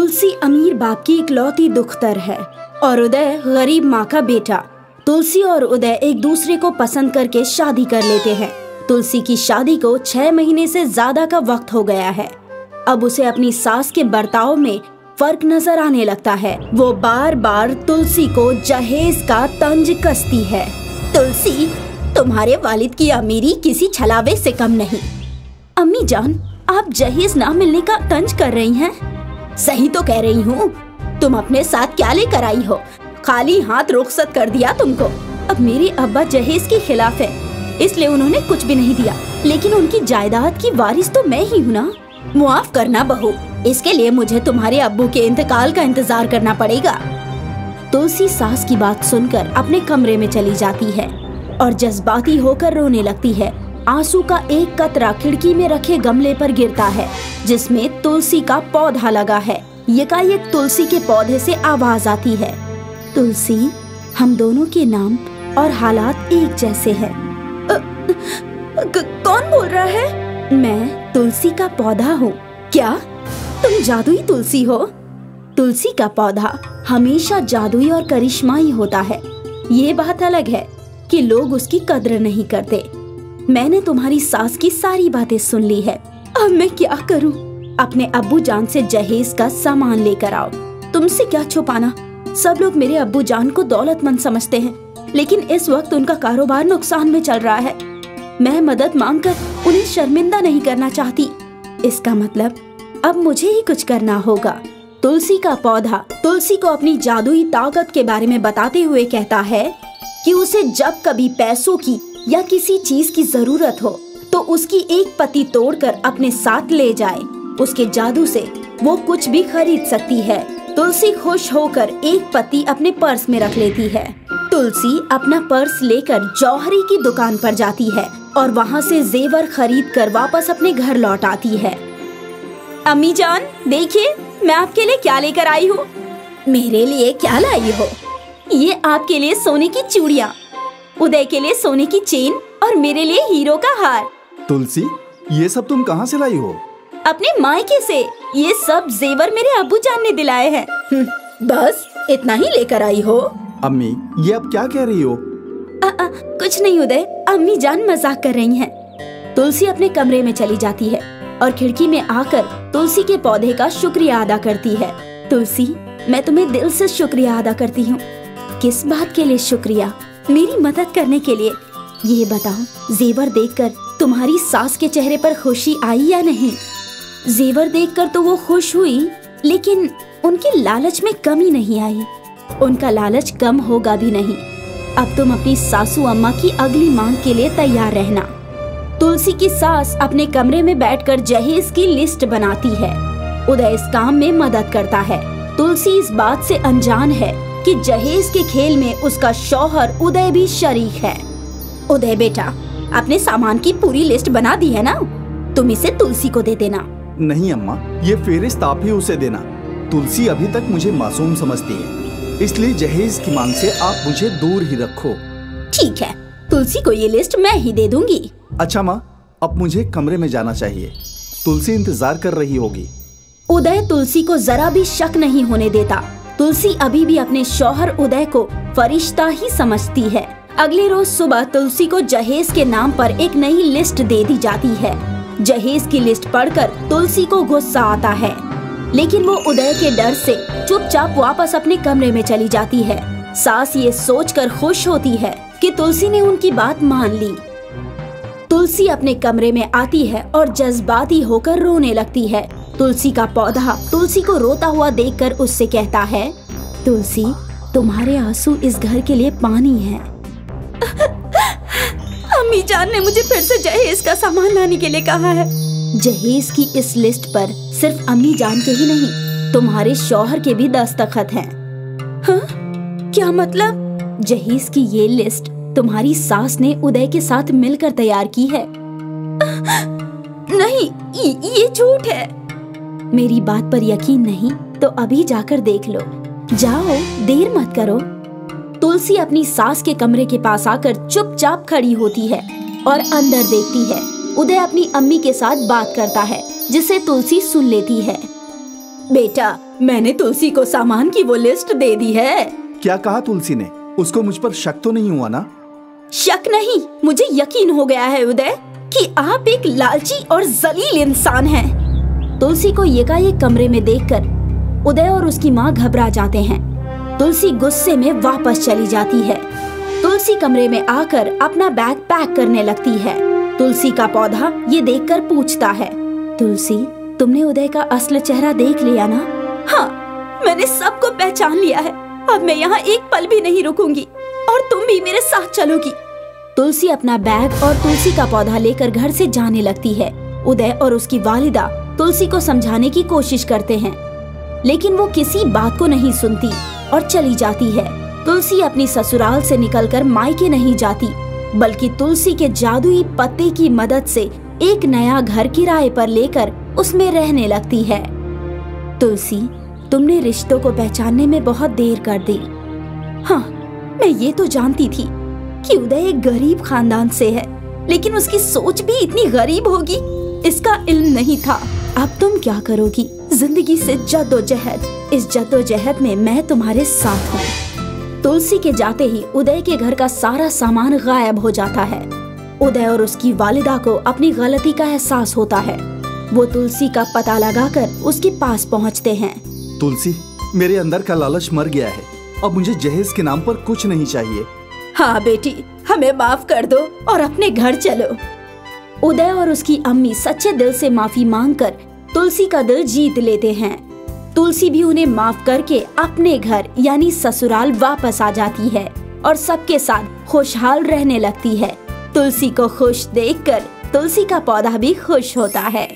तुलसी अमीर बाप की इकलौती दुख्तर है और उदय गरीब माँ का बेटा। तुलसी और उदय एक दूसरे को पसंद करके शादी कर लेते हैं। तुलसी की शादी को 6 महीने से ज्यादा का वक्त हो गया है। अब उसे अपनी सास के बर्ताव में फर्क नजर आने लगता है। वो बार बार तुलसी को जहेज का तंज कसती है। तुलसी, तुम्हारे वालिद की अमीरी किसी छलावे से कम नहीं। अम्मी जान, आप जहेज ना मिलने का तंज कर रही हैं? सही तो कह रही हूँ। तुम अपने साथ क्या लेकर आई हो? खाली हाथ रुखसत कर दिया तुमको। अब मेरे अब्बा जहेज के खिलाफ है, इसलिए उन्होंने कुछ भी नहीं दिया, लेकिन उनकी जायदाद की वारिस तो मैं ही हूँ ना। मुआफ करना बहू, इसके लिए मुझे तुम्हारे अब्बू के इंतकाल का इंतजार करना पड़ेगा। तुलसी सास की बात सुनकर अपने कमरे में चली जाती है और जज्बाती होकर रोने लगती है। आंसू का एक कतरा खिड़की में रखे गमले पर गिरता है जिसमें तुलसी का पौधा लगा है। यकायक तुलसी के पौधे से आवाज आती है, तुलसी, हम दोनों के नाम और हालात एक जैसे हैं। कौन बोल रहा है? मैं तुलसी का पौधा हूँ। क्या तुम जादुई तुलसी हो? तुलसी का पौधा हमेशा जादुई और करिश्माई होता है। ये बात अलग है कि लोग उसकी कद्र नहीं करते। मैंने तुम्हारी सास की सारी बातें सुन ली है। अब मैं क्या करूं? अपने अब्बू जान से जहेज का सामान लेकर आओ। तुमसे क्या छुपाना, सब लोग मेरे अब्बू जान को दौलतमंद समझते हैं, लेकिन इस वक्त उनका कारोबार नुकसान में चल रहा है। मैं मदद मांगकर उन्हें शर्मिंदा नहीं करना चाहती। इसका मतलब अब मुझे ही कुछ करना होगा। तुलसी का पौधा तुलसी को अपनी जादुई ताकत के बारे में बताते हुए कहता है कि उसे जब कभी पैसों की या किसी चीज की जरूरत हो तो उसकी एक पत्ती तोड़कर अपने साथ ले जाए। उसके जादू से वो कुछ भी खरीद सकती है। तुलसी खुश होकर एक पत्ती अपने पर्स में रख लेती है। तुलसी अपना पर्स लेकर जौहरी की दुकान पर जाती है और वहाँ से जेवर खरीद कर वापस अपने घर लौट आती है। अम्मी जान, देखिए मैं आपके लिए क्या लेकर आई हूँ। मेरे लिए क्या लाई हो? ये आपके लिए सोने की चूड़ियाँ, उदय के लिए सोने की चेन और मेरे लिए हीरो का हार। तुलसी, ये सब तुम कहाँ से लाई हो? अपने मायके से। ये सब जेवर मेरे अब्बू जान ने दिलाए हैं। बस इतना ही लेकर आई हो? अम्मी, ये अब क्या कह रही हो? कुछ नहीं उदय, अम्मी जान मजाक कर रही हैं। तुलसी अपने कमरे में चली जाती है और खिड़की में आकर तुलसी के पौधे का शुक्रिया अदा करती है। तुलसी, मैं तुम्हें दिल से शुक्रिया अदा करती हूँ। किस बात के लिए शुक्रिया? मेरी मदद करने के लिए। ये बताओ, जेवर देखकर तुम्हारी सास के चेहरे पर खुशी आई या नहीं? जेवर देखकर तो वो खुश हुई, लेकिन उनके लालच में कमी नहीं आई। उनका लालच कम होगा भी नहीं। अब तुम अपनी सासू अम्मा की अगली मांग के लिए तैयार रहना। तुलसी की सास अपने कमरे में बैठकर जहेज की लिस्ट बनाती है। उदय इस काम में मदद करता है। तुलसी इस बात से अनजान है कि जहेज के खेल में उसका शौहर उदय भी शरीक है। उदय बेटा, अपने सामान की पूरी लिस्ट बना दी है ना? तुम इसे तुलसी को दे देना। नहीं अम्मा, ये फेरिस्त आप ही उसे देना। तुलसी अभी तक मुझे मासूम समझती है, इसलिए जहेज की मांग से आप मुझे दूर ही रखो। ठीक है, तुलसी को ये लिस्ट मैं ही दे दूंगी। अच्छा माँ, अब मुझे कमरे में जाना चाहिए। तुलसी इंतजार कर रही होगी। उदय तुलसी को जरा भी शक नहीं होने देता। तुलसी अभी भी अपने शौहर उदय को फरिश्ता ही समझती है। अगले रोज सुबह तुलसी को जहेज के नाम पर एक नई लिस्ट दे दी जाती है। जहेज की लिस्ट पढ़कर तुलसी को गुस्सा आता है, लेकिन वो उदय के डर से चुपचाप वापस अपने कमरे में चली जाती है। सास ये सोचकर खुश होती है कि तुलसी ने उनकी बात मान ली। तुलसी अपने कमरे में आती है और जज्बाती होकर रोने लगती है। तुलसी का पौधा तुलसी को रोता हुआ देखकर उससे कहता है, तुलसी, तुम्हारे आंसू इस घर के लिए पानी है। अम्मी जान ने मुझे फिर से जहेज का सामान लाने के लिए कहा है। जहेज की इस लिस्ट पर सिर्फ अम्मी जान के ही नहीं, तुम्हारे शौहर के भी दस्तखत हैं। हाँ? क्या मतलब? जहेज की ये लिस्ट तुम्हारी सास ने उदय के साथ मिलकर तैयार की है। नहीं, ये झूठ है। मेरी बात पर यकीन नहीं तो अभी जाकर देख लो। जाओ, देर मत करो। तुलसी अपनी सास के कमरे के पास आकर चुपचाप खड़ी होती है और अंदर देखती है। उदय अपनी अम्मी के साथ बात करता है, जिसे तुलसी सुन लेती है। बेटा, मैंने तुलसी को सामान की वो लिस्ट दे दी है। क्या कहा तुलसी ने? उसको मुझ पर शक तो नहीं हुआ ना? शक नहीं, मुझे यकीन हो गया है उदय कि आप एक लालची और जलील इंसान हैं। तुलसी को एकाएक कमरे में देखकर उदय और उसकी माँ घबरा जाते हैं। तुलसी गुस्से में वापस चली जाती है। तुलसी कमरे में आकर अपना बैग पैक करने लगती है। तुलसी का पौधा ये देखकर पूछता है, तुलसी, तुमने उदय का असली चेहरा देख लिया ना? हाँ, मैंने सबको पहचान लिया है। अब मैं यहाँ एक पल भी नहीं रुकूंगी और तुम भी मेरे साथ चलोगी। तुलसी अपना बैग और तुलसी का पौधा लेकर घर से जाने लगती है। उदय और उसकी वालिदा तुलसी को समझाने की कोशिश करते हैं, लेकिन वो किसी बात को नहीं सुनती और चली जाती है। तुलसी अपनी ससुराल से निकलकर मायके नहीं जाती, बल्कि तुलसी के जादुई पत्ते की मदद से एक नया घर किराए पर लेकर उसमें रहने लगती है। तुलसी, तुमने रिश्तों को पहचानने में बहुत देर कर दी। हाँ, मैं ये तो जानती थी कि उदय एक गरीब खानदान से है, लेकिन उसकी सोच भी इतनी गरीब होगी, इसका इल्म नहीं था। अब तुम क्या करोगी? जिंदगी से जद्दोजहद। इस जद्दोजहद में मैं तुम्हारे साथ हूँ। तुलसी के जाते ही उदय के घर का सारा सामान गायब हो जाता है। उदय और उसकी वालिदा को अपनी गलती का एहसास होता है। वो तुलसी का पता लगाकर उसके पास पहुँचते हैं। तुलसी, मेरे अंदर का लालच मर गया है। अब मुझे जहेज के नाम पर कुछ नहीं चाहिए। हाँ बेटी, हमें माफ कर दो और अपने घर चलो। उदय और उसकी अम्मी सच्चे दिल से माफी मांगकर तुलसी का दिल जीत लेते हैं। तुलसी भी उन्हें माफ करके अपने घर यानी ससुराल वापस आ जाती है और सबके साथ खुशहाल रहने लगती है। तुलसी को खुश देखकर तुलसी का पौधा भी खुश होता है।